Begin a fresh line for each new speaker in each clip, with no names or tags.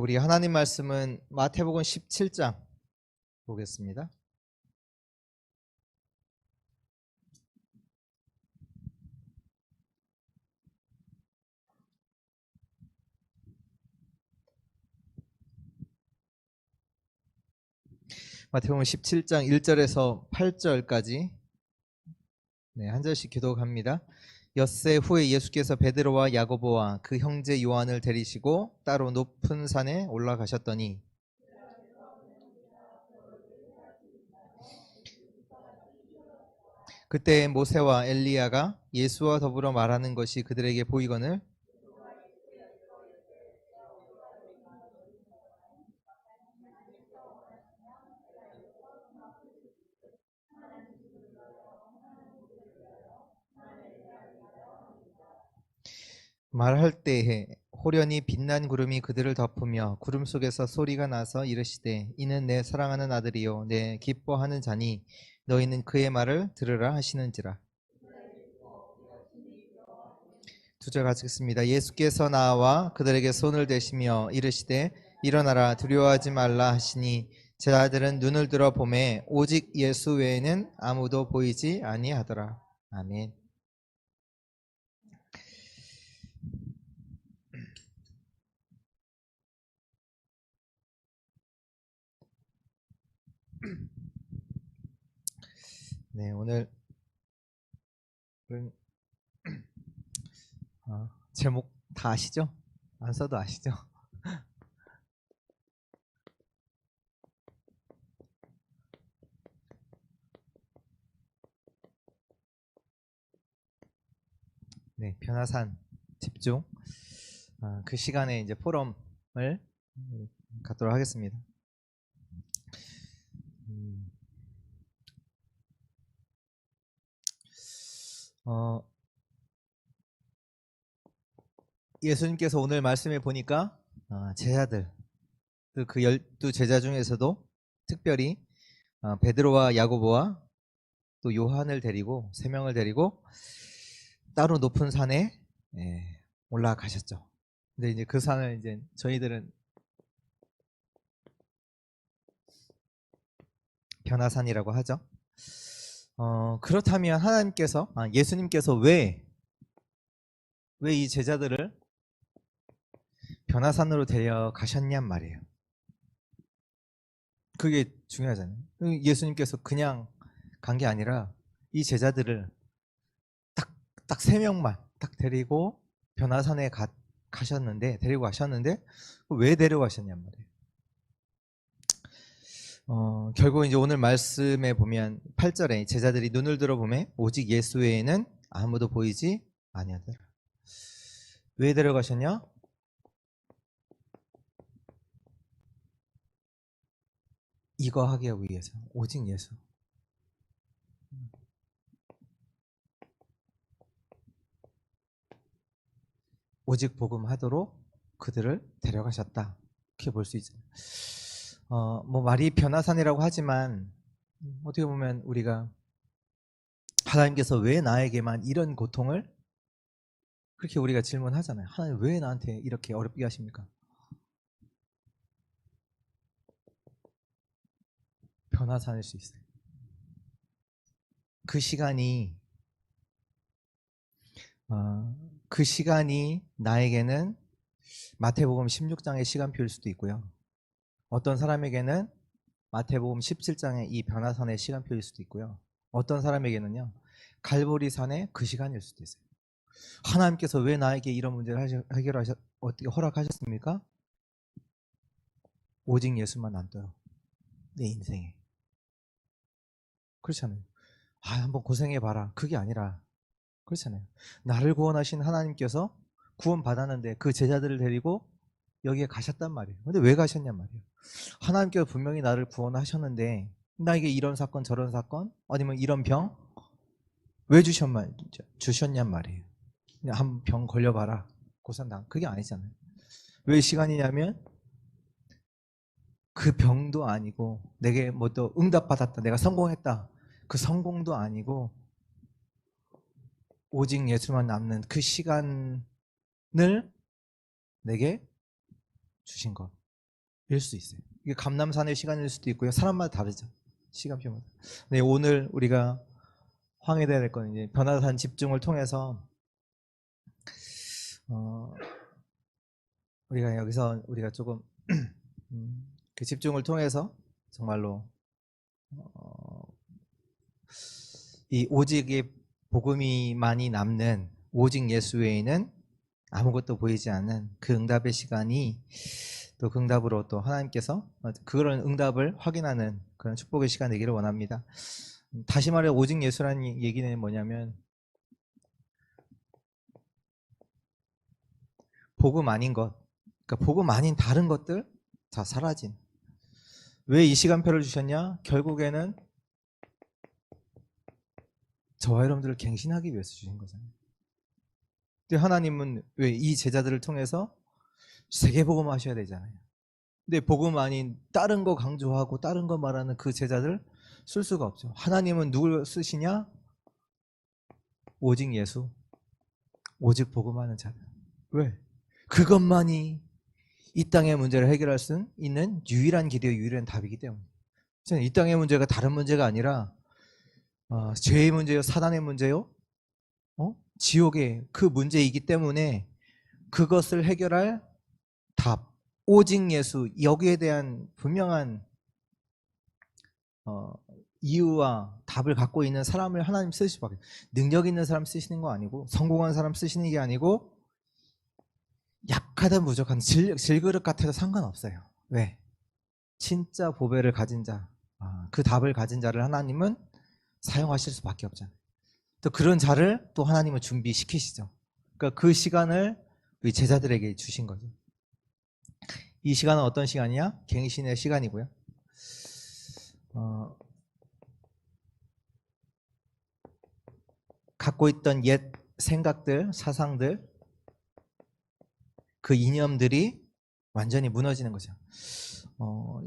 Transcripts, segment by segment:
우리 하나님 말씀은 마태복음 17장 보겠습니다. 마태복음 17장 1절에서 8절까지 한 절씩 기도합니다. 엿새 후에 예수께서 베드로와 야고보와 그 형제 요한을 데리시고 따로 높은 산에 올라가셨더니 그때 모세와 엘리야가 예수와 더불어 말하는 것이 그들에게 보이거늘 말할 때에 호련히 빛난 구름이 그들을 덮으며 구름 속에서 소리가 나서 이르시되 이는 내 사랑하는 아들이요 내 기뻐하는 자니 너희는 그의 말을 들으라 하시는지라. 두 절 같이 읽습니다. 예수께서 나와 그들에게 손을 대시며 이르시되 일어나라 두려워하지 말라 하시니 제자들은 눈을 들어 보매 오직 예수 외에는 아무도 보이지 아니하더라. 아멘. 네, 오늘 제목 다 아시죠? 안 써도 아시죠? 네, 변화산 집중. 그 시간에 이제 포럼을 갖도록 하겠습니다. 예수님께서 오늘 말씀에 보니까 제자들, 그 12제자 중에서도 특별히 베드로와 야고보와 또 요한을 데리고 3명을 데리고 따로 높은 산에 올라가셨죠. 근데 이제 그 산을 이제 저희들은 변화산이라고 하죠. 그렇다면 하나님께서 예수님께서 왜 이 제자들을 변화산으로 데려가셨냔 말이에요. 그게 중요하잖아요. 예수님께서 그냥 간 게 아니라 이 제자들을 딱 3명만 딱 데리고 변화산에 데리고 가셨는데 왜 데려가셨냔 말이에요. 결국 이제 오늘 말씀에 보면 8절에 제자들이 눈을 들어보매 오직 예수 외에는 아무도 보이지 아니하더라. 왜 데려가셨냐? 이거 하기 위해서. 오직 예수. 오직 복음하도록 그들을 데려가셨다. 이렇게 볼 수 있어요. 뭐 말이 변화산이라고 하지만 어떻게 보면 우리가 하나님께서 왜 나에게만 이런 고통을 그렇게 우리가 질문하잖아요. 하나님 왜 나한테 이렇게 어렵게 하십니까? 변화산일 수 있어요. 그 시간이 나에게는 마태복음 16장의 시간표일 수도 있고요. 어떤 사람에게는 마태복음 17장의 이 변화산의 시간표일 수도 있고요. 어떤 사람에게는요 갈보리 산의 그 시간일 수도 있어요. 하나님께서 왜 나에게 이런 문제를 어떻게 허락하셨습니까? 오직 예수만 안 떠요. 내 인생에. 그렇잖아요. 한번 고생해봐라. 그게 아니라 그렇잖아요. 나를 구원하신 하나님께서 구원 받았는데 그 제자들을 데리고 여기에 가셨단 말이에요. 근데 왜 가셨냔 말이에요. 하나님께서 분명히 나를 구원하셨는데 나에게 이런 사건 저런 사건 아니면 이런 병 왜 주셨냔 말이에요. 그냥 한 병 걸려봐라. 고산당. 그게 아니잖아요. 왜 시간이냐면 그 병도 아니고 내게 뭐 또 응답받았다. 내가 성공했다. 그 성공도 아니고 오직 예수만 남는 그 시간을 내게 주신 것. 일 수 있어요. 이게 감남산의 시간일 수도 있고요. 사람마다 다르죠. 시간표마다. 네, 오늘 우리가 확인해야 될 건 이제 변화산 집중을 통해서 우리가 여기서 우리가 조금 그 집중을 통해서 정말로 이 오직의 복음이 많이 남는 오직 예수 외에는 아무것도 보이지 않는 그 응답의 시간이 또 그 응답으로 또 하나님께서 그런 응답을 확인하는 그런 축복의 시간 되기를 원합니다. 다시 말해 오직 예수라는 얘기는 뭐냐면 복음 아닌 것, 그러니까 복음 아닌 다른 것들 다 사라진. 왜 이 시간표를 주셨냐? 결국에는 저와 여러분들을 갱신하기 위해서 주신 거잖아요. 근데 하나님은 왜 이 제자들을 통해서 세계 복음 하셔야 되잖아요. 근데 복음 아닌 다른 거 강조하고 다른 거 말하는 그 제자들 쓸 수가 없죠. 하나님은 누굴 쓰시냐? 오직 예수, 오직 복음하는 자들. 왜? 그것만이 이 땅의 문제를 해결할 수 있는 유일한 길이요, 유일한 답이기 때문에. 이 땅의 문제가 다른 문제가 아니라 죄의 문제요, 사단의 문제요, 지옥의 그 문제이기 때문에 그것을 해결할 답, 오직 예수, 여기에 대한 분명한 이유와 답을 갖고 있는 사람을 하나님 쓰실 수밖에. 능력 있는 사람 쓰시는 거 아니고 성공한 사람 쓰시는 게 아니고 약하든 부족한 질그릇 같아도 상관없어요. 왜? 진짜 보배를 가진 자, 그 답을 가진 자를 하나님은 사용하실 수밖에 없잖아요. 또 그런 자를 또 하나님은 준비시키시죠. 그러니까 그 시간을 우리 제자들에게 주신 거죠. 이 시간은 어떤 시간이야? 갱신의 시간이고요. 갖고 있던 옛 생각들, 사상들, 그 이념들이 완전히 무너지는 거죠.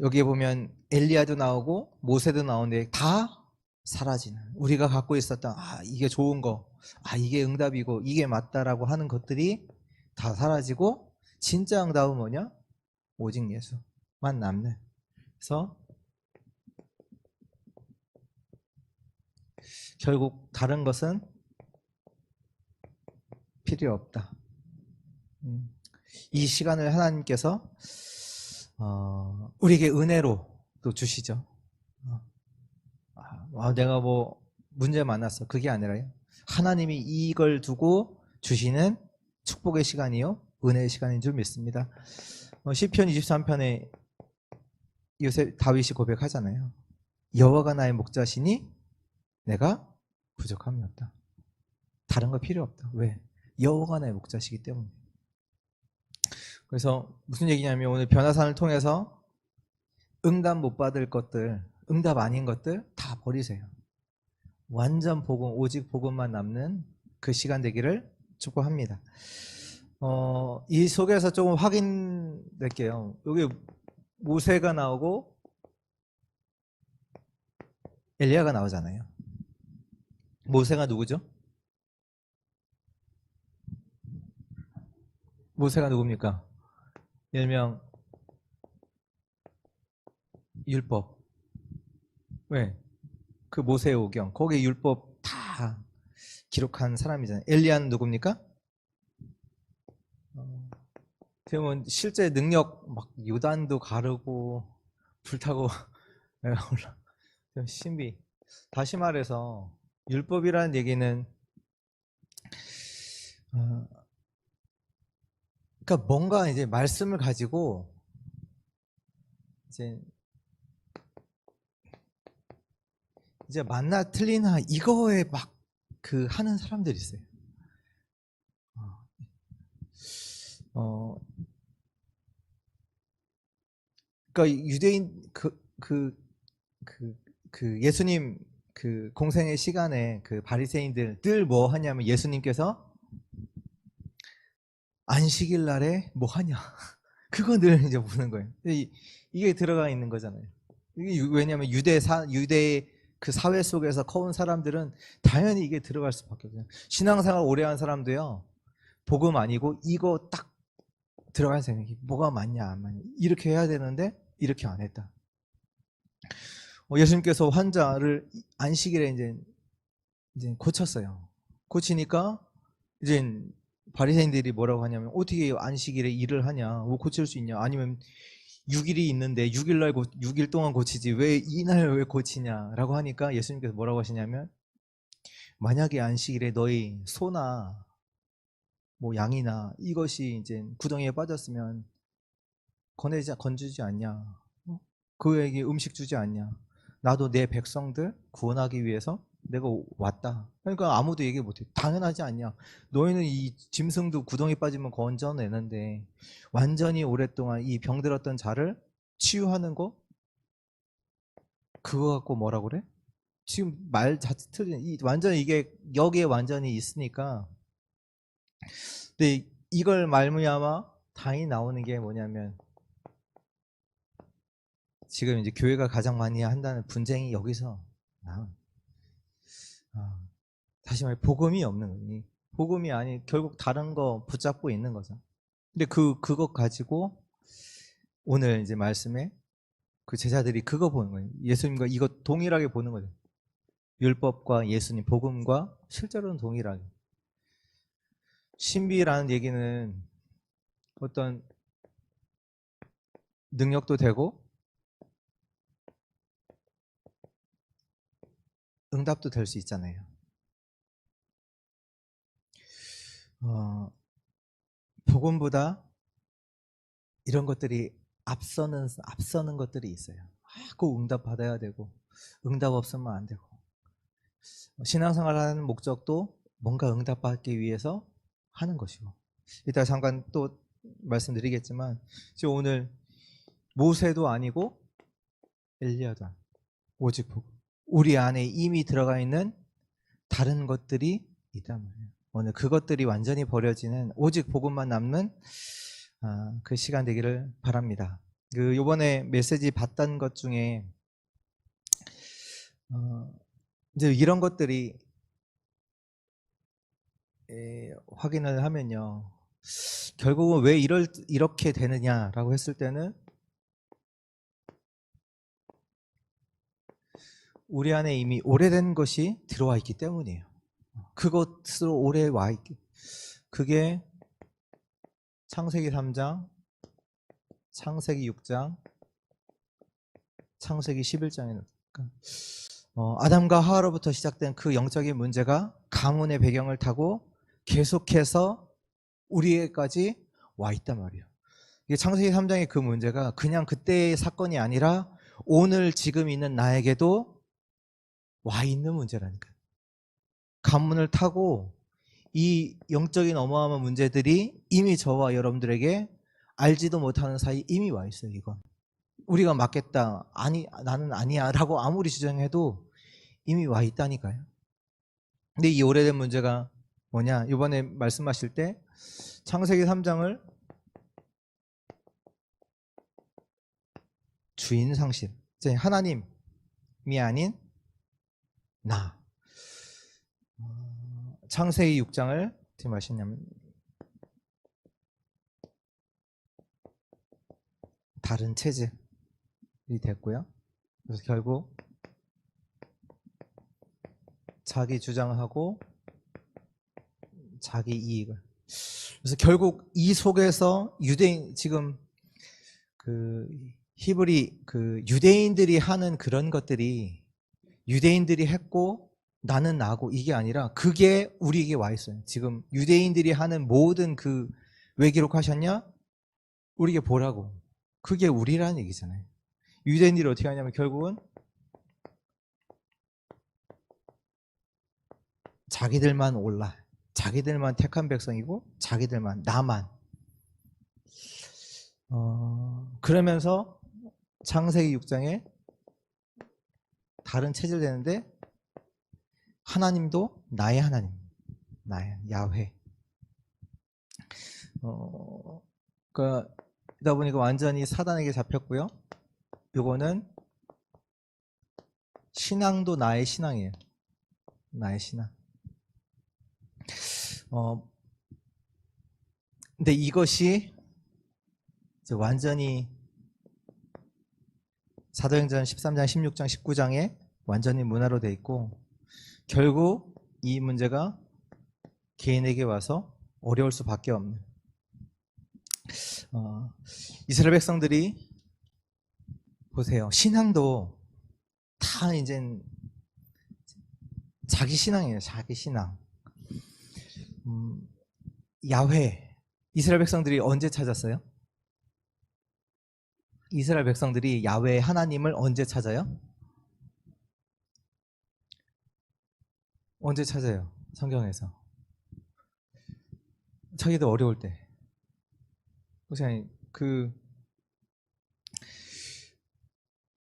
여기에 보면 엘리야도 나오고 모세도 나오는데 다 사라지는, 우리가 갖고 있었던 이게 좋은 거, 이게 응답이고 이게 맞다라고 하는 것들이 다 사라지고 진짜 응답은 뭐냐? 오직 예수만 남는. 그래서 결국 다른 것은 필요 없다. 이 시간을 하나님께서 우리에게 은혜로 또 주시죠. 내가 뭐 문제 많았어, 그게 아니라요. 하나님이 이걸 두고 주시는 축복의 시간이요, 은혜의 시간인 줄 믿습니다. 시편 23편에 다윗이 고백하잖아요. 여호와가 나의 목자시니 내가 부족함이 없다. 다른 거 필요 없다. 왜? 여호와가 나의 목자시기 때문에. 그래서 무슨 얘기냐면 오늘 변화산을 통해서 응답 못 받을 것들, 응답 아닌 것들 다 버리세요. 완전 복음, 오직 복음만 남는 그 시간 되기를 축복합니다. 이 속에서 조금 확인될게요. 여기 모세가 나오고 엘리야가 나오잖아요. 모세가 누구죠? 모세가 누굽니까? 일명 율법. 왜? 그 모세의 오경, 거기에 율법 다 기록한 사람이잖아요. 엘리야는 누굽니까? 그러면 실제 능력 막 요단도 가르고 불타고 올라. 신비. 다시 말해서 율법이라는 얘기는 그러니까 뭔가 이제 말씀을 가지고 이제 맞나 틀리나 이거에 막 그 하는 사람들이 있어요. 그러니까 유대인 그 예수님 그 공생의 시간에 그 바리새인들 늘 뭐 하냐면 예수님께서 안식일 날에 뭐 하냐 그거 늘 이제 보는 거예요. 이게 들어가 있는 거잖아요. 이게 왜냐하면 유대 그 사회 속에서 커온 사람들은 당연히 이게 들어갈 수밖에 없어요. 신앙생활 오래 한 사람도요, 복음 아니고 이거 딱 들어간 생각이 뭐가 맞냐 안 맞냐 이렇게 해야 되는데 이렇게 안 했다. 예수님께서 환자를 안식일에 이제 고쳤어요. 고치니까 이제 바리새인들이 뭐라고 하냐면 어떻게 안식일에 일을 하냐, 뭐 고칠 수 있냐, 아니면 6일이 있는데 6일 동안 고치지 왜 이날 왜 고치냐라고 하니까 예수님께서 뭐라고 하시냐면 만약에 안식일에 너희 소나 뭐 양이나 이것이 이제 구덩이에 빠졌으면 건주지 않냐? 그에게 음식 주지 않냐? 나도 내 백성들 구원하기 위해서 내가 왔다. 그러니까 아무도 얘기 못해. 당연하지 않냐? 너희는 이 짐승도 구덩이 빠지면 건져내는데 완전히 오랫동안 이 병들었던 자를 치유하는 거 그거 갖고 뭐라 그래? 지금 말 자체 틀린. 완전히 이게 여기에 완전히 있으니까. 근데 이걸 말미암아 당이 나오는 게 뭐냐면 지금 이제 교회가 가장 많이 한다는 분쟁이 여기서 다시 말해 복음이 없는 거니. 복음이 아니 결국 다른 거 붙잡고 있는 거죠. 근데 그것 가지고 오늘 이제 말씀에 그 제자들이 그거 보는 거예요. 예수님과 이거 동일하게 보는 거죠. 율법과 예수님 복음과 실제로는 동일하게. 신비라는 얘기는 어떤 능력도 되고 응답도 될 수 있잖아요. 복음보다 이런 것들이 앞서는 것들이 있어요. 꼭 응답 받아야 되고 응답 없으면 안 되고 신앙생활하는 목적도 뭔가 응답받기 위해서 하는 것이고 이따 잠깐 또 말씀드리겠지만 지금 오늘 모세도 아니고 엘리야도 아니고 오직 복음 우리 안에 이미 들어가 있는 다른 것들이 있단 말이에요. 오늘 그것들이 완전히 버려지는 오직 복음만 남는 그 시간 되기를 바랍니다. 요번에 메시지 봤던 것 중에 이제 이런 것들이 확인을 하면요. 결국은 왜 이렇게 되느냐라고 했을 때는 우리 안에 이미 오래된 것이 들어와 있기 때문이에요. 그것으로 오래 와 있기. 그게 창세기 3장, 창세기 6장, 창세기 11장에 아담과 하와로부터 시작된 그 영적인 문제가 가문의 배경을 타고 계속해서 우리에까지 와 있단 말이에요. 이게 창세기 3장의 그 문제가 그냥 그때의 사건이 아니라 오늘 지금 있는 나에게도 와 있는 문제라니까요. 가문을 타고 이 영적인 어마어마한 문제들이 이미 저와 여러분들에게 알지도 못하는 사이 이미 와 있어요. 이건 우리가 맞겠다, 아니 나는 아니야 라고 아무리 주장해도 이미 와 있다니까요. 근데 이 오래된 문제가 뭐냐, 이번에 말씀하실 때 창세기 3장을 주인 상실, 하나님이 아닌 나. 창세기 6장을 어떻게 마시냐면 다른 체질이 됐고요. 그래서 결국 자기 주장하고 자기 이익을. 그래서 결국 이 속에서 유대인, 지금 그 히브리 그 유대인들이 하는 그런 것들이 유대인들이 했고 나는 나고 이게 아니라 그게 우리에게 와 있어요. 지금 유대인들이 하는 모든 왜 기록하셨냐? 우리에게 보라고. 그게 우리라는 얘기잖아요. 유대인들이 어떻게 하냐면 결국은 자기들만 올라, 자기들만 택한 백성이고 자기들만, 나만. 그러면서 창세기 6장에 다른 체질 되는데 하나님도 나의 하나님, 나의 야훼. 그러다 보니까 완전히 사단에게 잡혔고요. 요거는 신앙도 나의 신앙이에요. 나의 신앙. 근데 이것이 완전히 사도행전 13장, 16장, 19장에 완전히 문화로 돼 있고, 결국 이 문제가 개인에게 와서 어려울 수밖에 없는, 이스라엘 백성들이 보세요. 신앙도 다 이제 자기 신앙이에요. 자기 신앙. 야훼, 이스라엘 백성들이 언제 찾았어요? 이스라엘 백성들이 야훼 하나님을 언제 찾아요? 언제 찾아요? 성경에서. 자기들 어려울 때.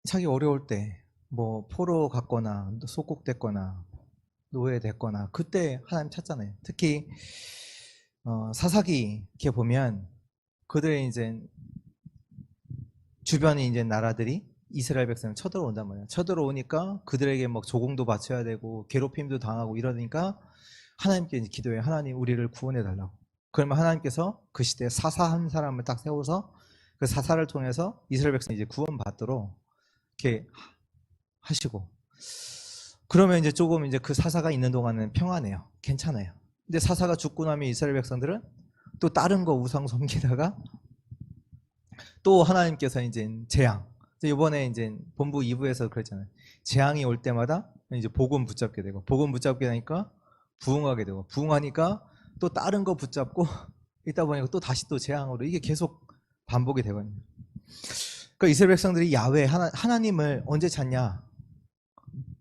자기 어려울 때, 뭐 포로 갔거나 속국됐거나 노예됐거나 그때 하나님 찾잖아요. 특히 사사기 이렇게 보면 그들의 이제 주변에 이제 나라들이 이스라엘 백성을 쳐들어온단 말이에요. 쳐들어오니까 그들에게 막 조공도 바쳐야 되고 괴롭힘도 당하고 이러니까 하나님께 이제 기도해요. 하나님 우리를 구원해 달라고. 그러면 하나님께서 그 시대에 사사 한 사람을 딱 세워서 그 사사를 통해서 이스라엘 백성이 이제 구원받도록 이렇게 하시고, 그러면 이제 조금 이제 그 사사가 있는 동안은 평안해요. 괜찮아요. 근데 사사가 죽고 나면 이스라엘 백성들은 또 다른 거 우상 섬기다가 또 하나님께서 이제 재앙. 이번에 이제 본부 2부에서 그랬잖아요. 재앙이 올 때마다 이제 복음 붙잡게 되고, 복음 붙잡게 되니까 부흥하게 되고, 부흥하니까 또 다른 거 붙잡고 있다 보니까 또 다시 또 재앙으로, 이게 계속 반복이 되거든요. 그러니까 이스라엘 백성들이 야훼 하나님을 언제 찾냐?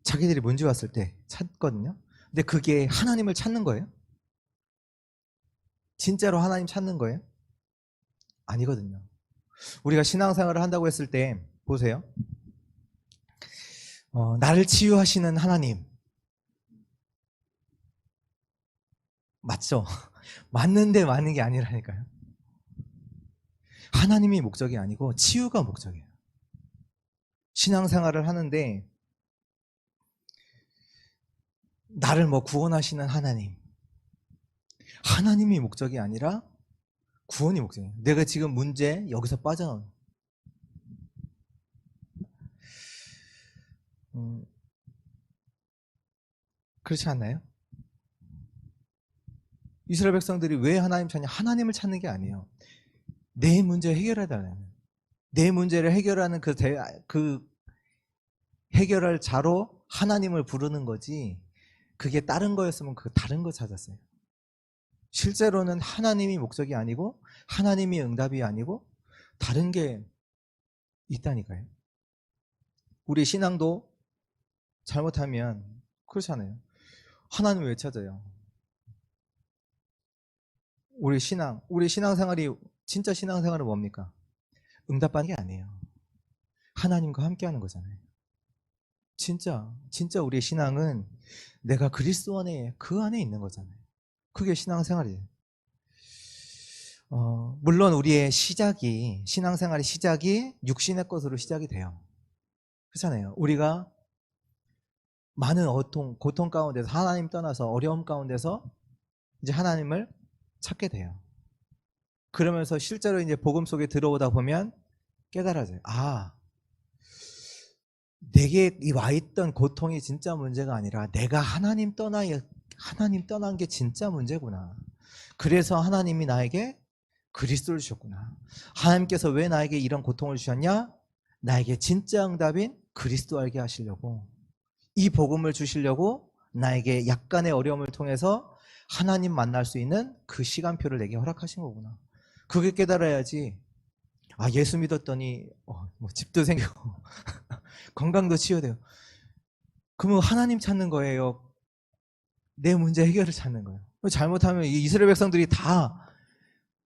자기들이 문제 왔을 때 찾거든요. 근데 그게 하나님을 찾는 거예요? 진짜로 하나님 찾는 거예요? 아니거든요. 우리가 신앙생활을 한다고 했을 때 보세요. 나를 치유하시는 하나님 맞죠? 맞는데 맞는 게 아니라니까요. 하나님이 목적이 아니고 치유가 목적이에요. 신앙생활을 하는데 나를 뭐 구원하시는 하나님이 목적이 아니라 구원이 목적이에요. 내가 지금 문제 여기서 빠져나오는, 그렇지 않나요? 이스라엘 백성들이 왜 하나님 찾냐? 하나님을 찾는 게 아니에요. 내 문제 해결해달라는, 내 문제를 해결하는 그 해결할 자로 하나님을 부르는 거지, 그게 다른 거였으면 그 다른 거 찾았어요. 실제로는 하나님이 목적이 아니고 하나님이 응답이 아니고 다른 게 있다니까요. 우리 신앙도 잘못하면 그렇잖아요. 하나님을 왜 찾아요? 우리 신앙생활이, 진짜 신앙생활은 뭡니까? 응답받는 게 아니에요. 하나님과 함께 하는 거잖아요. 진짜 우리의 신앙은 내가 그리스도 안에, 그 안에 있는 거잖아요. 그게 신앙생활이에요. 물론 우리의 신앙생활의 시작이 육신의 것으로 시작이 돼요. 그렇잖아요. 우리가 많은 고통 가운데서, 하나님 떠나서 어려움 가운데서 이제 하나님을 찾게 돼요. 그러면서 실제로 이제 복음 속에 들어오다 보면 깨달아져요. 내게 와 있던 고통이 진짜 문제가 아니라 내가 하나님 떠난 게 진짜 문제구나. 그래서 하나님이 나에게 그리스도를 주셨구나. 하나님께서 왜 나에게 이런 고통을 주셨냐? 나에게 진짜 응답인 그리스도 알게 하시려고, 이 복음을 주시려고 나에게 약간의 어려움을 통해서 하나님 만날 수 있는 그 시간표를 내게 허락하신 거구나. 그게 깨달아야지. 예수 믿었더니 뭐 집도 생기고 건강도 치유돼요. 그러면 하나님 찾는 거예요? 내 문제 해결을 찾는 거예요? 잘못하면 이스라엘 백성들이 다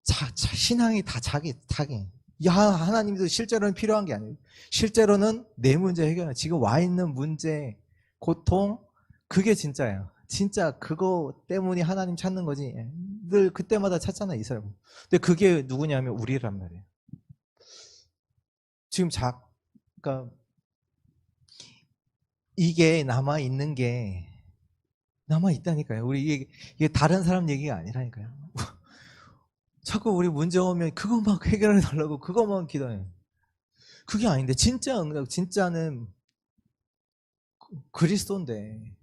신앙이 다 자기 하나님도 실제로는 필요한 게 아니에요. 실제로는 내 문제 해결, 지금 와 있는 문제, 고통, 그게 진짜예요. 진짜 그거 때문에 하나님 찾는 거지. 늘 그때마다 찾잖아요, 이스라엘. 근데 그게 누구냐면 우리란 말이에요. 지금 그러니까 이게 남아 있다니까요. 이게 다른 사람 얘기가 아니라니까요. 자꾸 우리 문제 오면 그것만 해결해 달라고 그것만 기도해. 그게 아닌데 진짜 응답, 진짜는 그리스도인데.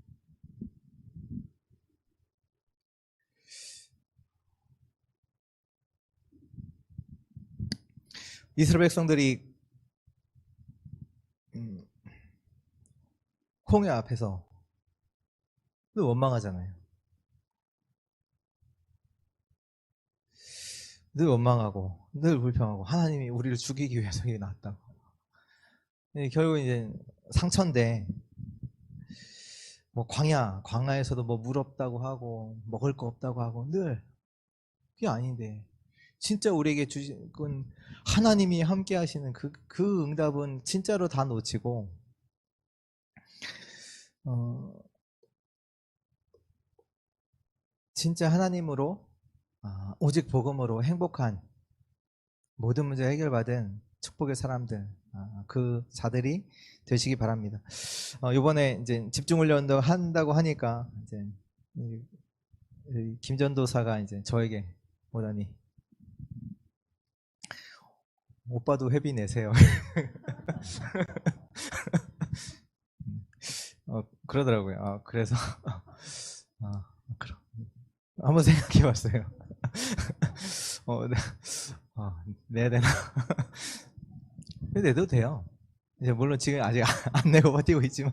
이스라엘 백성들이 홍해 앞에서 늘 원망하잖아요. 늘 원망하고 늘 불평하고 하나님이 우리를 죽이기 위해서 이게 나왔다고. 결국 이제 상처인데 뭐 광야에서도 뭐 물 없다고 하고 먹을 거 없다고 하고 늘 그게 아닌데 진짜 우리에게 주신 건 하나님이 함께 하시는 그 응답은 진짜로 다 놓치고 진짜 하나님으로 오직 복음으로 행복한 모든 문제 해결받은 축복의 사람들 그 자들이 되시기 바랍니다. 이번에 이제 집중훈련도 한다고 하니까 이제 김전도사가 이제 저에게 오더니 오빠도 회비 내세요. 그러더라고요. 그래서 그럼 한번 생각해봤어요. 내야 되나? 내도 돼요. 이제 물론 지금 아직 안 내고 버티고 있지만,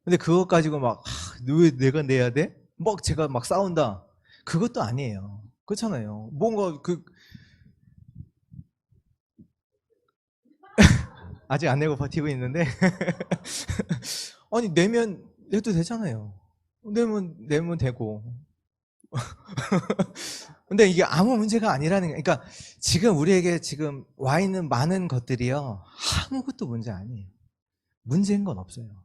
근데 그것 가지고 막 왜 내가 내야 돼? 막 제가 막 싸운다. 그것도 아니에요. 그렇잖아요. 뭔가 아직 안 내고 버티고 있는데 아니 내도 되잖아요. 내면 되고. 근데 이게 아무 문제가 아니라는 거예요. 그러니까 지금 우리에게 지금 와 있는 많은 것들이요 아무것도 문제 아니에요. 문제인 건 없어요.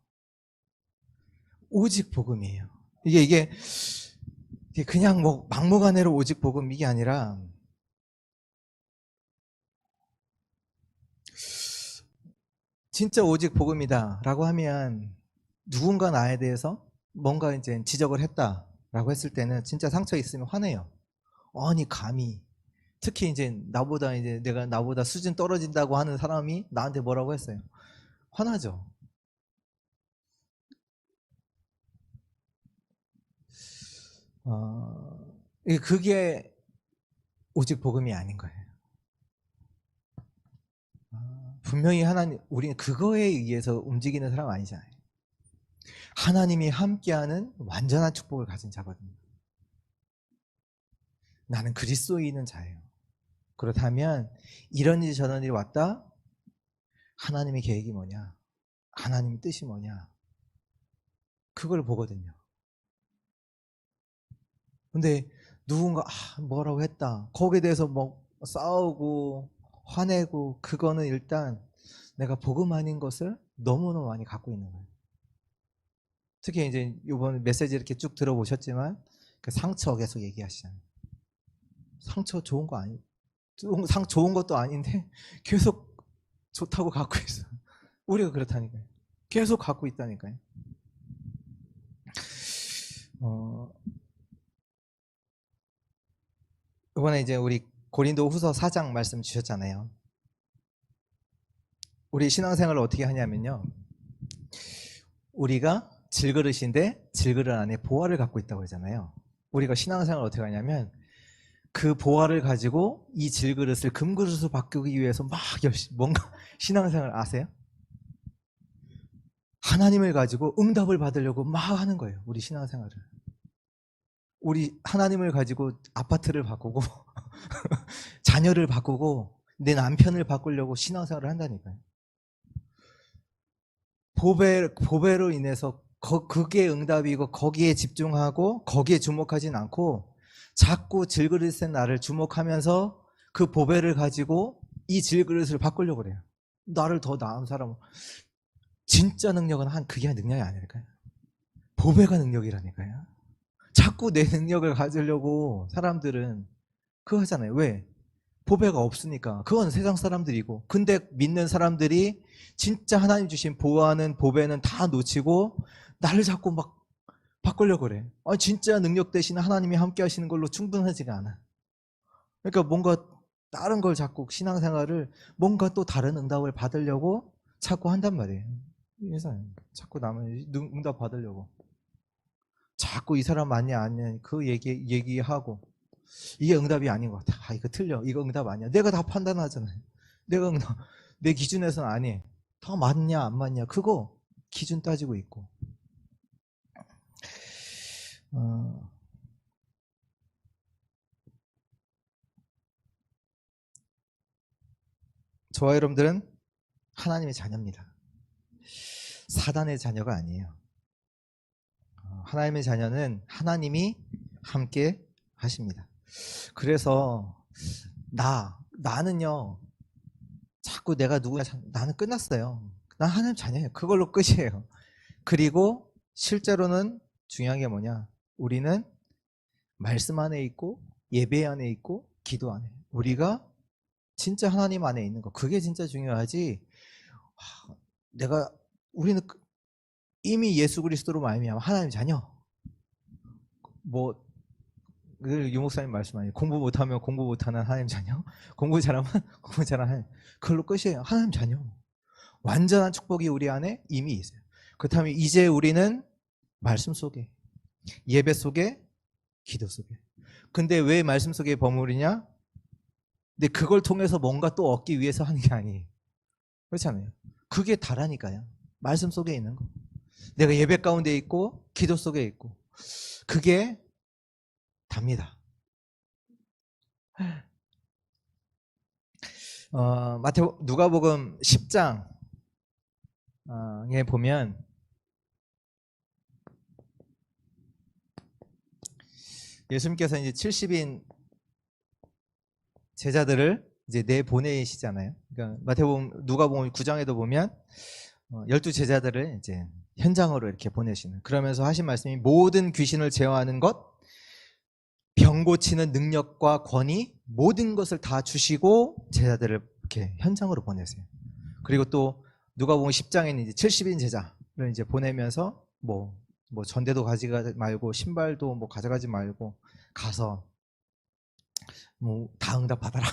오직 복음이에요. 이게 그냥 뭐 막무가내로 오직 복음 이게 아니라 진짜 오직 복음이다 라고 하면 누군가 나에 대해서 뭔가 이제 지적을 했다 라고 했을 때는 진짜 상처 있으면 화내요. 아니 감히 특히 이제 내가 나보다 수준 떨어진다고 하는 사람이 나한테 뭐라고 했어요. 화나죠. 그게 오직 복음이 아닌 거예요. 분명히 우리는 그거에 의해서 움직이는 사람 아니잖아요. 하나님이 함께하는 완전한 축복을 가진 자거든요. 나는 그리스도인은 자예요. 그렇다면 이런 일 저런 일이 왔다. 하나님의 계획이 뭐냐? 하나님의 뜻이 뭐냐? 그걸 보거든요. 근데 누군가 뭐라고 했다. 거기에 대해서 뭐 싸우고 화내고 그거는 일단 내가 복음 아닌 것을 너무너무 많이 갖고 있는 거예요. 특히 이제 이번 메시지 이렇게 쭉 들어보셨지만 그 상처 계속 얘기하시잖아요. 상처 좋은 거 아니, 좋은 것도 아닌데 계속 좋다고 갖고 있어. 우리가 그렇다니까요. 계속 갖고 있다니까요. 이번에 이제 우리 고린도 후서 4장 말씀 주셨잖아요. 우리 신앙생활을 어떻게 하냐면요. 우리가 질그릇인데 질그릇 안에 보화를 갖고 있다고 하잖아요. 우리가 신앙생활을 어떻게 하냐면 그 보화를 가지고 이 질그릇을 금그릇으로 바꾸기 위해서 막 열심히 뭔가 신앙생활 아세요? 하나님을 가지고 응답을 받으려고 막 하는 거예요. 우리 신앙생활을. 우리 하나님을 가지고 아파트를 바꾸고 자녀를 바꾸고 내 남편을 바꾸려고 신앙생활을 한다니까요. 보배로 인해서 그게 응답이고 거기에 집중하고 거기에 주목하진 않고 자꾸 질그릇의 나를 주목하면서 그 보배를 가지고 이 질그릇을 바꾸려고 그래요. 나를 더 나은 사람으로. 진짜 능력은 그게 능력이 아닐까요? 보배가 능력이라니까요. 자꾸 내 능력을 가지려고 사람들은 그거 하잖아요. 왜? 보배가 없으니까. 그건 세상 사람들이고. 근데 믿는 사람들이 진짜 하나님 주신 보호하는 보배는 다 놓치고 나를 자꾸 막 바꾸려고 그래. 진짜 능력 대신 하나님이 함께 하시는 걸로 충분하지가 않아. 그러니까 뭔가 다른 걸 자꾸 신앙생활을 뭔가 또 다른 응답을 받으려고 자꾸 한단 말이에요. 그래서 자꾸 남의 응답 받으려고 자꾸 이 사람 맞냐 아니냐 그 얘기하고 이게 응답이 아닌 것 같아. 아 이거 틀려. 이거 응답 아니야. 내가 다 판단하잖아요. 내가 응답 내 기준에서는 아니. 다 맞냐 안 맞냐 그거 기준 따지고 있고. 저와 여러분들은 하나님의 자녀입니다. 사단의 자녀가 아니에요. 하나님의 자녀는 하나님이 함께 하십니다. 그래서 나는요 자꾸 내가 누구냐 나는 끝났어요. 난 하나님 자녀예요. 그걸로 끝이에요. 그리고 실제로는 중요한 게 뭐냐, 우리는 말씀 안에 있고 예배 안에 있고 기도 안에, 우리가 진짜 하나님 안에 있는 거, 그게 진짜 중요하지. 우리는 이미 예수 그리스도로 말미암아 하나님 자녀. 뭐 유목사님 말씀하니 공부 못하면 공부 못하는 하나님 자녀, 공부 잘하면 공부 잘하는 하나님, 그걸로 끝이에요. 하나님 자녀. 완전한 축복이 우리 안에 이미 있어요. 그렇다면 이제 우리는 말씀 속에, 예배 속에, 기도 속에. 근데 왜 말씀 속에 버무리냐? 근데 그걸 통해서 뭔가 또 얻기 위해서 하는 게 아니에요. 그렇잖아요. 그게 다라니까요. 말씀 속에 있는 거. 내가 예배 가운데 있고 기도 속에 있고, 그게 답니다. 누가복음 10장에 보면 예수님께서 이제 70인 제자들을 이제 내보내시잖아요. 그러니까 누가복음 9장에도 보면 12제자들을 이제 현장으로 이렇게 보내시는, 그러면서 하신 말씀이 모든 귀신을 제어하는 것, 병 고치는 능력과 권위, 모든 것을 다 주시고 제자들을 이렇게 현장으로 보내세요. 그리고 또 누가복음 10장에는 이제 70인 제자를 이제 보내면서 뭐 전대도 가져가지 말고 신발도 뭐 가져가지 말고 가서 뭐 다 응답 받아라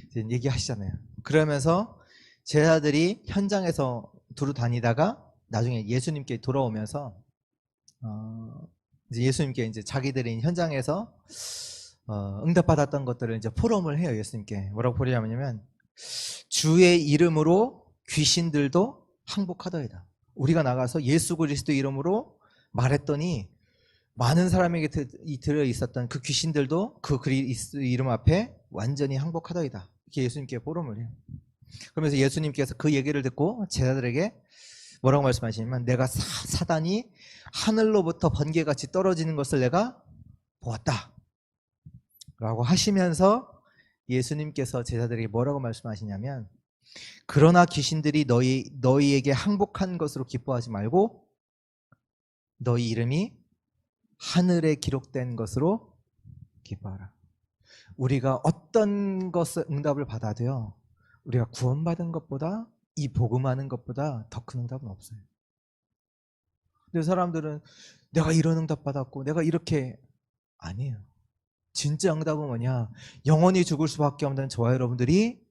이제 얘기하시잖아요. 그러면서 제자들이 현장에서 두루 다니다가 나중에 예수님께 돌아오면서 이제 예수님께 이제 자기들이 현장에서 응답 받았던 것들을 이제 포럼을 해요. 예수님께 뭐라고 포럼하냐면, 주의 이름으로 귀신들도 항복하더이다. 우리가 나가서 예수 그리스도 이름으로 말했더니 많은 사람에게 들어 있었던 그 귀신들도 그 그리스도 이름 앞에 완전히 항복하더이다. 이렇게 예수님께 포럼을 해요. 그러면서 예수님께서 그 얘기를 듣고 제자들에게 뭐라고 말씀하시냐면, 내가 사단이 하늘로부터 번개같이 떨어지는 것을 내가 보았다 라고 하시면서 예수님께서 제자들에게 뭐라고 말씀하시냐면, 그러나 귀신들이 너희에게 항복한 것으로 기뻐하지 말고 너희 이름이 하늘에 기록된 것으로 기뻐하라. 우리가 어떤 것을 응답을 받아도요, 우리가 구원받은 것보다, 이 복음하는 것보다 더 큰 응답은 없어요. 근데 사람들은 내가 이런 응답 받았고 내가 이렇게, 아니에요. 진짜 응답은 뭐냐, 영원히 죽을 수밖에 없는 저와 여러분들이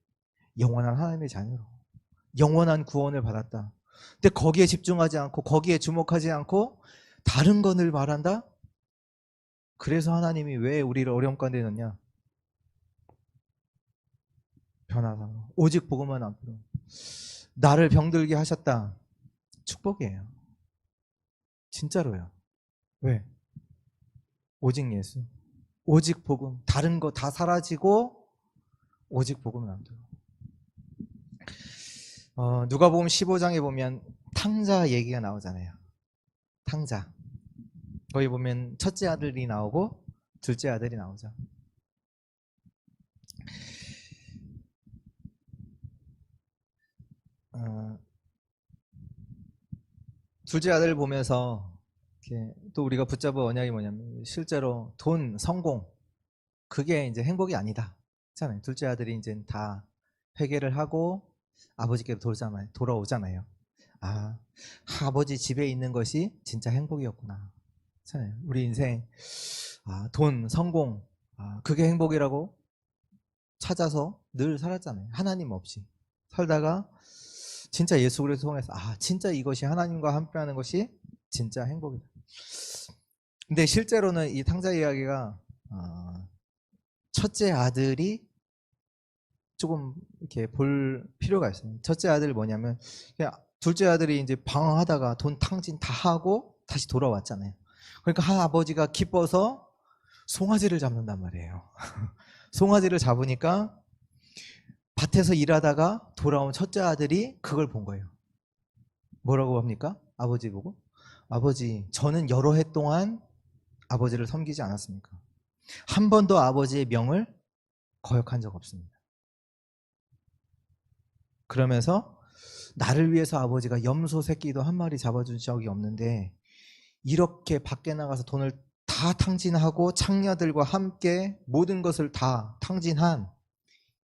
영원한 하나님의 자녀로 영원한 구원을 받았다. 근데 거기에 집중하지 않고 거기에 주목하지 않고 다른 것을 말한다? 그래서 하나님이 왜 우리를 어려움 가운데 넣냐? 변화다. 오직 복음만 앞으로. 나를 병들게 하셨다. 축복이에요. 진짜로요. 왜? 오직 예수, 오직 복음. 다른 거 다 사라지고 오직 복음은 안 돼요. 누가복음 15장에 보면 탕자 얘기가 나오잖아요. 탕자. 거기 보면 첫째 아들이 나오고 둘째 아들이 나오죠. 둘째 아들을 보면서 또 우리가 붙잡은 언약이 뭐냐면, 실제로 돈, 성공, 그게 이제 행복이 아니다. 그렇잖아요. 둘째 아들이 이제 다 회개를 하고 아버지께로 돌아오잖아요. 아, 아버지 집에 있는 것이 진짜 행복이었구나. 그렇잖아요. 우리 인생 돈, 성공, 그게 행복이라고? 찾아서 늘 살았잖아요. 하나님 없이 살다가 진짜 예수 그리스도 통해서 진짜 이것이 하나님과 함께하는 것이 진짜 행복이다. 근데 실제로는 이 탕자 이야기가 첫째 아들이 조금 이렇게 볼 필요가 있어요. 첫째 아들이 뭐냐면 그냥 둘째 아들이 이제 방황하다가 돈 탕진 다 하고 다시 돌아왔잖아요. 그러니까 한 아버지가 기뻐서 송아지를 잡는단 말이에요. 송아지를 잡으니까 밭에서 일하다가 돌아온 첫째 아들이 그걸 본 거예요. 뭐라고 합니까? 아버지 보고, 아버지, 저는 여러 해 동안 아버지를 섬기지 않았습니까? 한 번도 아버지의 명을 거역한 적 없습니다. 그러면서 나를 위해서 아버지가 염소 새끼도 한 마리 잡아준 적이 없는데 이렇게 밖에 나가서 돈을 다 탕진하고 창녀들과 함께 모든 것을 다 탕진한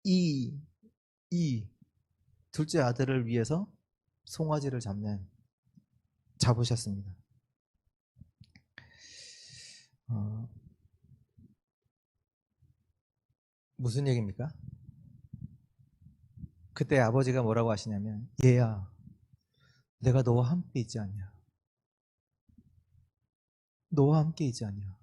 이 둘째 아들을 위해서 송아지를 잡으셨습니다. 무슨 얘기입니까? 그때 아버지가 뭐라고 하시냐면, 얘야, 내가 너와 함께 있지 않냐? 너와 함께 있지 않냐?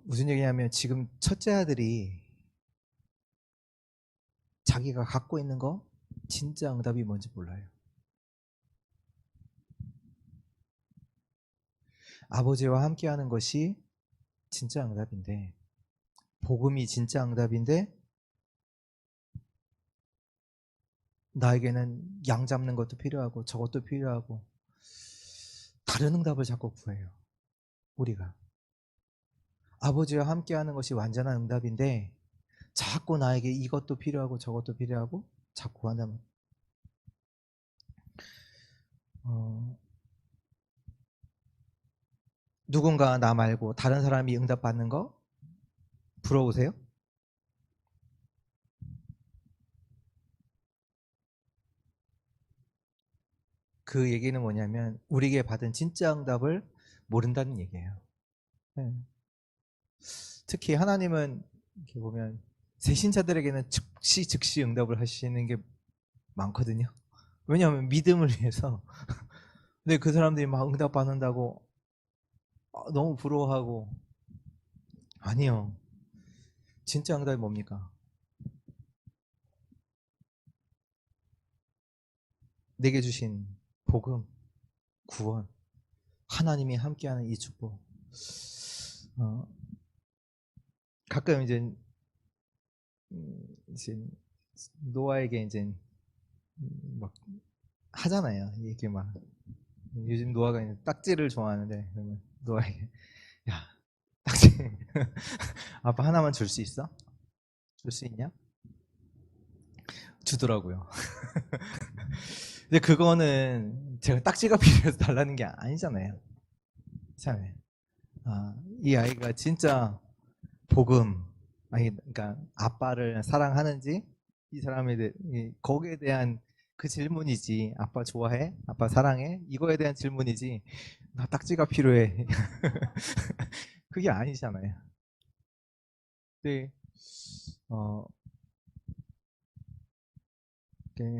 무슨 얘기냐면 지금 첫째 아들이 자기가 갖고 있는 거 진짜 응답이 뭔지 몰라요. 아버지와 함께하는 것이 진짜 응답인데, 복음이 진짜 응답인데 나에게는 양 잡는 것도 필요하고 저것도 필요하고 다른 응답을 자꾸 구해요. 우리가 아버지와 함께하는 것이 완전한 응답인데 자꾸 나에게 이것도 필요하고 저것도 필요하고 자꾸 한다면 누군가 나 말고 다른 사람이 응답받는 거 부러우세요? 그 얘기는 뭐냐면 우리에게 받은 진짜 응답을 모른다는 얘기예요. 네. 특히 하나님은 이렇게 보면 새신자들에게는 즉시 응답을 하시는 게 많거든요. 왜냐하면 믿음을 위해서. 근데 그 사람들이 막 응답 받는다고 너무 부러워하고, 아니요. 진짜 응답이 뭡니까? 내게 주신 복음, 구원, 하나님이 함께하는 이 축복. 가끔 이제 노아에게 이제 막 하잖아요. 이게 막 요즘 노아가 딱지를 좋아하는데 그러면 노아에게 야 딱지 아빠 하나만 줄 수 있어? 줄 수 있냐? 주더라고요. 근데 그거는 제가 딱지가 필요해서 달라는 게 아니잖아요. 참, 이 아이가 진짜 복음, 그러니까 아빠를 사랑하는지 이 사람에 대해 거기에 대한 그 질문이지. 아빠 좋아해? 아빠 사랑해? 이거에 대한 질문이지. 나 딱지가 필요해. 그게 아니잖아요. 근데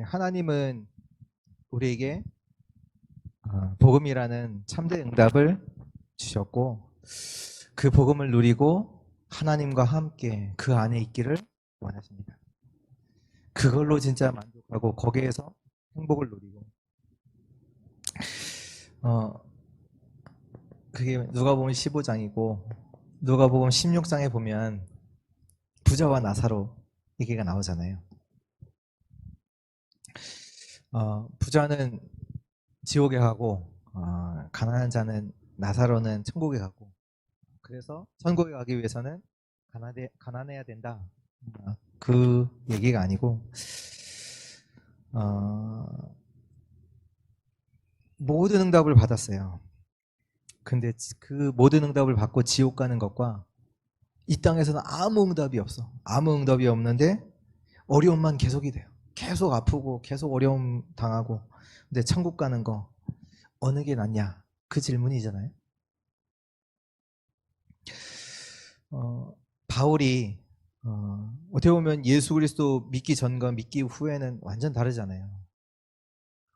하나님은 우리에게 복음이라는 참된 응답을 주셨고 그 복음을 누리고 하나님과 함께 그 안에 있기를 원하십니다. 그걸로 진짜 만족하고 거기에서 행복을 누리고 그게 누가복음 15장이고 누가복음 16장에 보면 부자와 나사로 얘기가 나오잖아요. 부자는 지옥에 가고 가난한 자는 나사로는 천국에 가고 그래서 천국에 가기 위해서는 가난해야 된다. 그 얘기가 아니고 모든 응답을 받았어요. 근데 그 모든 응답을 받고 지옥 가는 것과 이 땅에서는 아무 응답이 없어. 아무 응답이 없는데 어려움만 계속이 돼요. 계속 아프고 계속 어려움 당하고. 근데 천국 가는 거 어느 게 낫냐? 그 질문이잖아요. 바울이 어떻게 보면 예수 그리스도 믿기 전과 믿기 후에는 완전 다르잖아요.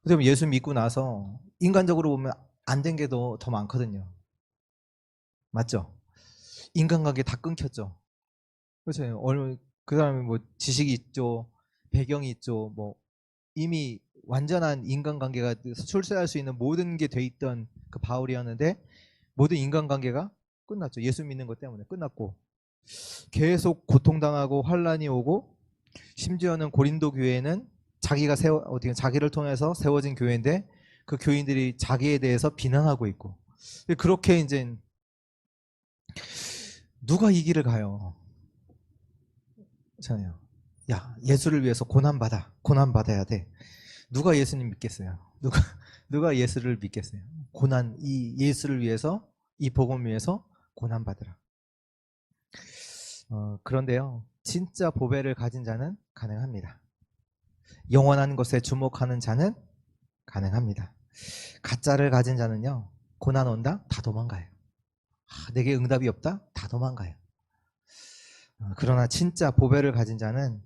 어떻게 보면 예수 믿고 나서 인간적으로 보면 안 된 게 더 많거든요. 맞죠? 인간관계 다 끊겼죠. 그렇죠. 그 사람이 뭐 지식이 있죠, 배경이 있죠, 뭐 이미 완전한 인간관계가 출세할 수 있는 모든 게 돼 있던 그 바울이었는데 모든 인간관계가 끝났죠. 예수 믿는 것 때문에 끝났고 계속 고통당하고 환란이 오고 심지어는 고린도 교회는 자기를 통해서 세워진 교회인데 그 교인들이 자기에 대해서 비난하고 있고 그렇게 이제 누가 이 길을 가요? 잖아요. 야, 예수를 위해서 고난받아야 돼. 누가 예수님 믿겠어요? 누가 예수를 믿겠어요? 이 예수를 위해서, 이 복음 위해서 고난받으라. 그런데요, 진짜 보배를 가진 자는 가능합니다. 영원한 것에 주목하는 자는 가능합니다. 가짜를 가진 자는요, 고난 온다? 다 도망가요. 내게 응답이 없다? 다 도망가요. 그러나 진짜 보배를 가진 자는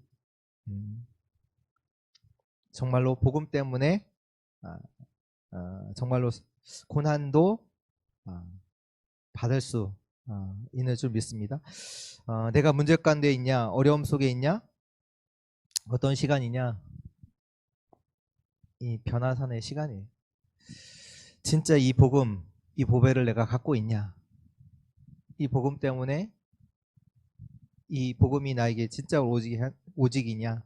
정말로 복음 때문에 정말로 고난도 받을 수 있는 줄 믿습니다. 내가 문제 가운데 있냐, 어려움 속에 있냐, 어떤 시간이냐, 이 변화산의 시간이에요. 진짜 이 복음, 이 보배를 내가 갖고 있냐, 이 복음 때문에 이 복음이 나에게 진짜 오직이냐,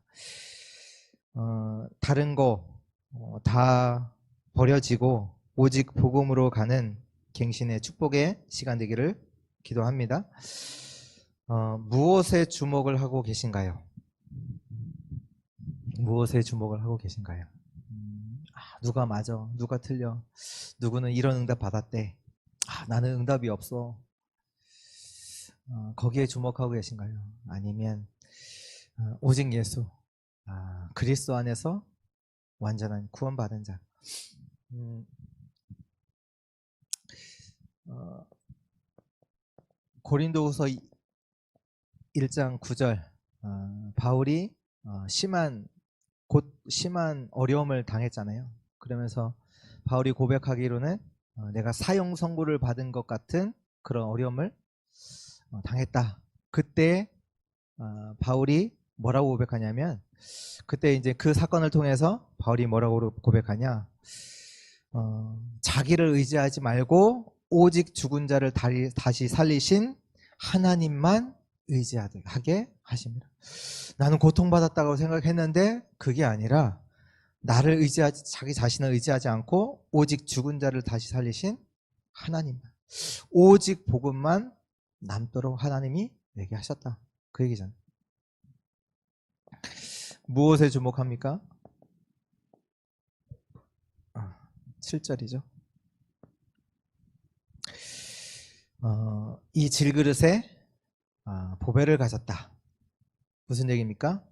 다른 거 다 버려지고 오직 복음으로 가는 갱신의 축복의 시간 되기를 기도합니다. 무엇에 주목을 하고 계신가요? 무엇에 주목을 하고 계신가요? 누가 맞아, 누가 틀려, 누구는 이런 응답 받았대, 나는 응답이 없어. 거기에 주목하고 계신가요? 아니면 오직 예수, 그리스도 안에서 완전한 구원받은 자. 고린도후서 1장 9절, 바울이 심한 어려움을 당했잖아요. 그러면서 바울이 고백하기로는 내가 사형 선고를 받은 것 같은 그런 어려움을 당했다. 그때 바울이 뭐라고 고백하냐면, 그때 이제 그 사건을 통해서 바울이 뭐라고 고백하냐, 자기를 의지하지 말고 오직 죽은 자를 다시 살리신 하나님만 의지하게 하십니다. 나는 고통받았다고 생각했는데 그게 아니라 자기 자신을 의지하지 않고 오직 죽은 자를 다시 살리신 하나님만, 오직 복음만 남도록 하나님이 내게 하셨다. 그 얘기잖아요. 무엇에 주목합니까? 7절이죠. 이 질그릇에 보배를 가졌다. 무슨 얘기입니까?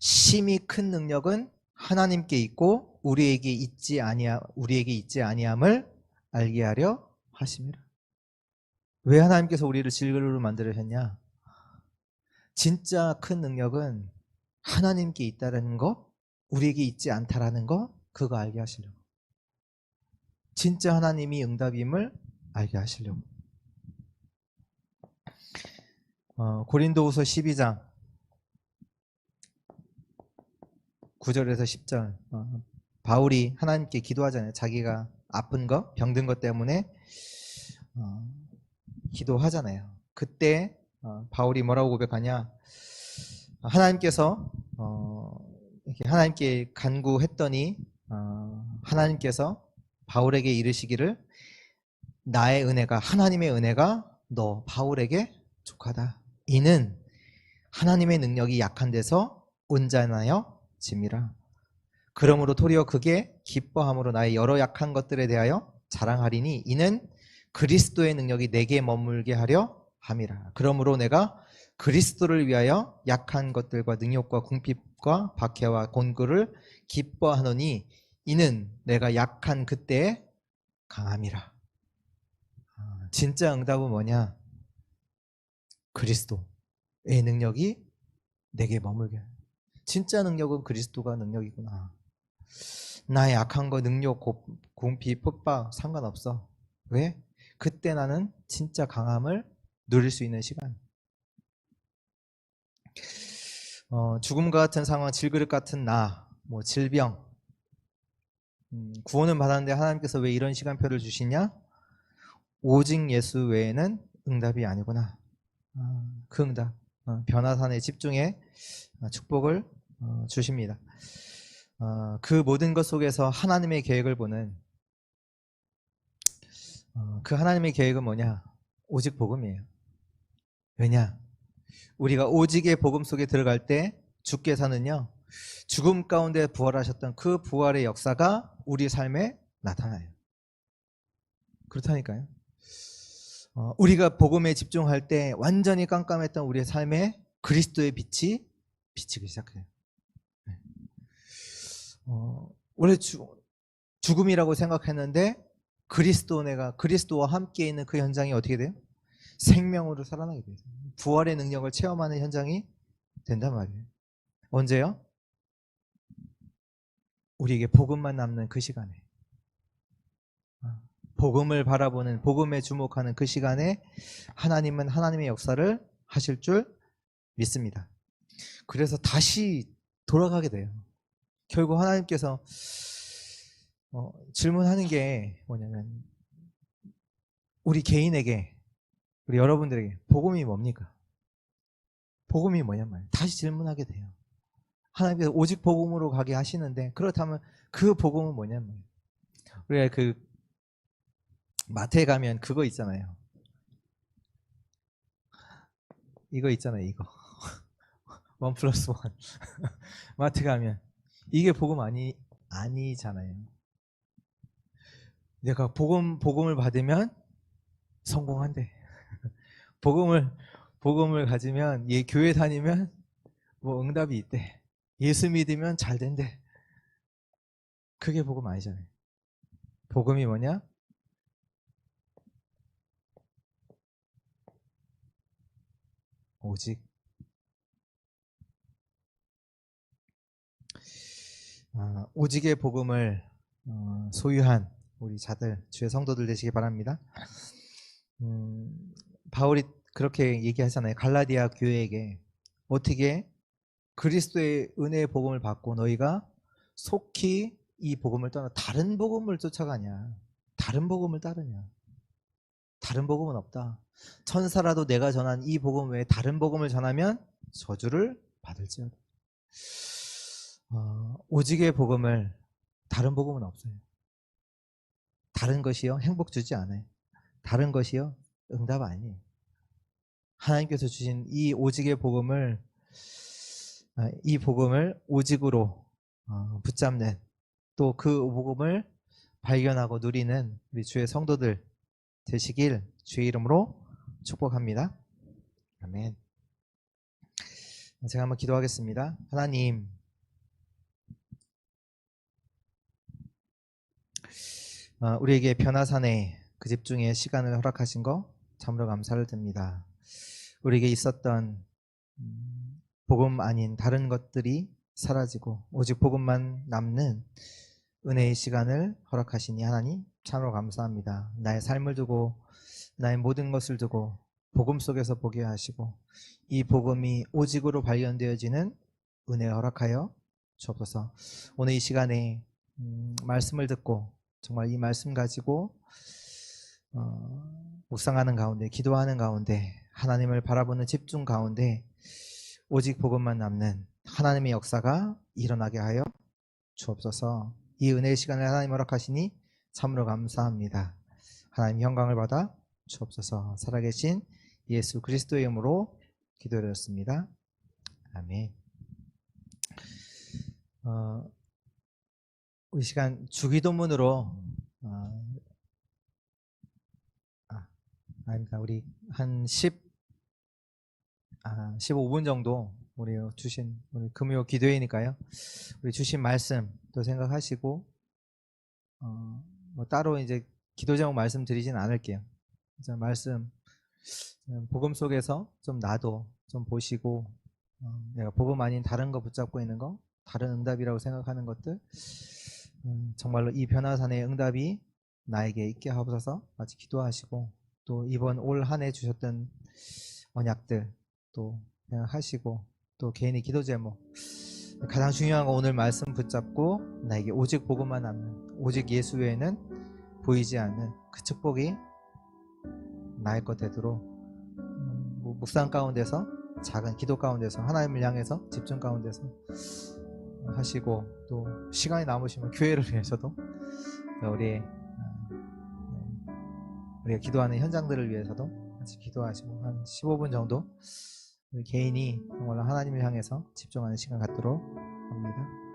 심히 큰 능력은 하나님께 있고 우리에게 있지 아니함을 알게 하려 하심이라. 왜 하나님께서 우리를 질그릇으로 만들으셨냐? 진짜 큰 능력은 하나님께 있다라는 거, 우리에게 있지 않다라는 거, 그거 알게 하시려고. 진짜 하나님이 응답임을 알게 하시려고. 고린도후서 12장 9절에서 10절, 바울이 하나님께 기도하잖아요. 자기가 아픈 거, 병든 것 때문에 기도하잖아요. 그때 바울이 뭐라고 고백하냐? 하나님께서 이렇게 하나님께 간구했더니 하나님께서 바울에게 이르시기를, 나의 은혜가, 하나님의 은혜가 너 바울에게 족하다. 이는 하나님의 능력이 약한 데서 온전하여 짐이라. 그러므로 도리어 그게 기뻐함으로 나의 여러 약한 것들에 대하여 자랑하리니 이는 그리스도의 능력이 내게 머물게 하려 함이라. 그러므로 내가 그리스도를 위하여 약한 것들과 능욕과 궁핍과 박해와 곤고를 기뻐하노니 이는 내가 약한 그때에 강함이라. 진짜 응답은 뭐냐? 그리스도의 능력이 내게 머물게. 진짜 능력은 그리스도가 능력이구나. 나의 악한 거, 능력, 공피, 폭박 상관없어. 왜? 그때 나는 진짜 강함을 누릴 수 있는 시간. 죽음과 같은 상황, 질그릇 같은 나, 뭐 질병, 구원은 받았는데 하나님께서 왜 이런 시간표를 주시냐? 오직 예수 외에는 응답이 아니구나. 그 응답, 변화산에 집중해 축복을 주십니다. 그 모든 것 속에서 하나님의 계획을 보는 그 하나님의 계획은 뭐냐? 오직 복음이에요. 왜냐? 우리가 오직의 복음 속에 들어갈 때 주께서는요, 죽음 가운데 부활하셨던 그 부활의 역사가 우리 삶에 나타나요. 그렇다니까요. 우리가 복음에 집중할 때 완전히 깜깜했던 우리의 삶에 그리스도의 빛이 비치기 시작해요. 원래 죽음이라고 생각했는데 그리스도와 함께 있는 그 현장이 어떻게 돼요? 생명으로 살아나게 돼요. 부활의 능력을 체험하는 현장이 된단 말이에요. 언제요? 우리에게 복음만 남는 그 시간에, 복음을 바라보는, 복음에 주목하는 그 시간에 하나님은 하나님의 역사를 하실 줄 믿습니다. 그래서 다시 돌아가게 돼요. 결국 하나님께서 질문하는 게 뭐냐면, 우리 개인에게, 우리 여러분들에게 복음이 뭡니까? 복음이 뭐냔 말이에요. 다시 질문하게 돼요. 하나님께서 오직 복음으로 가게 하시는데, 그렇다면 그 복음은 뭐냔 말이에요. 우리가 그 마트에 가면 그거 있잖아요. 이거 있잖아요. 이거 1+1 마트 가면 이게 복음 아니잖아요. 내가 복음을 받으면 성공한대. 복음을 가지면, 교회 다니면 뭐 응답이 있대. 예수 믿으면 잘 된대. 그게 복음 아니잖아요. 복음이 뭐냐? 오직 오직의 복음을 소유한 우리 자들, 주의 성도들 되시기 바랍니다. 바울이 그렇게 얘기하잖아요. 갈라디아 교회에게 어떻게 그리스도의 은혜의 복음을 받고 너희가 속히 이 복음을 떠나 다른 복음을 쫓아가냐? 다른 복음을 따르냐? 다른 복음은 없다. 천사라도 내가 전한 이 복음 외에 다른 복음을 전하면 저주를 받을지어다. 오직의 복음을, 다른 복음은 없어요. 다른 것이요 행복 주지 않아요. 다른 것이요 응답 아니에요. 하나님께서 주신 이 오직의 복음을, 이 복음을 오직으로 붙잡는, 또 그 복음을 발견하고 누리는 우리 주의 성도들 되시길 주의 이름으로 축복합니다. 아멘. 제가 한번 기도하겠습니다. 하나님, 우리에게 변화산의 그 집중의 시간을 허락하신 거 참으로 감사를 드립니다. 우리에게 있었던 복음 아닌 다른 것들이 사라지고 오직 복음만 남는 은혜의 시간을 허락하시니 하나님 참으로 감사합니다. 나의 삶을 두고, 나의 모든 것을 두고 복음 속에서 보게 하시고, 이 복음이 오직으로 발견되어지는 은혜 허락하여 주옵소서. 오늘 이 시간에 말씀을 듣고 정말 이 말씀 가지고 묵상하는 가운데, 기도하는 가운데, 하나님을 바라보는 집중 가운데 오직 복음만 남는 하나님의 역사가 일어나게 하여 주옵소서. 이 은혜의 시간을 하나님 허락하시니 참으로 감사합니다. 하나님 영광을 받아 주옵소서. 살아계신 예수 그리스도의 이름으로 기도드렸습니다. 아멘. 우리 시간 주기도문으로 아닙니다. 우리 한 15분 정도 우리 주신, 우리 금요 기도회니까요. 우리 주신 말씀 또 생각하시고, 뭐 따로 이제 기도 제목 말씀드리진 않을게요. 말씀 복음 속에서 좀 나도 좀 보시고 내가 복음 아닌 다른 거 붙잡고 있는 거, 다른 응답이라고 생각하는 것들, 정말로 이 변화산의 응답이 나에게 있게 하옵소서 같이 기도하시고, 또 이번 올 한 해 주셨던 언약들 또 하시고, 또 개인의 기도 제목, 가장 중요한 건 오늘 말씀 붙잡고 나에게 오직 복음만 남는, 오직 예수 외에는 보이지 않는 그 축복이 나의 것 되도록 묵상 가운데서, 작은 기도 가운데서, 하나님을 향해서 집중 가운데서 하시고, 또 시간이 남으시면 교회를 위해서도, 우리가 기도하는 현장들을 위해서도 같이 기도하시고, 한 15분 정도 우리 개인이 정말 하나님을 향해서 집중하는 시간 갖도록 합니다.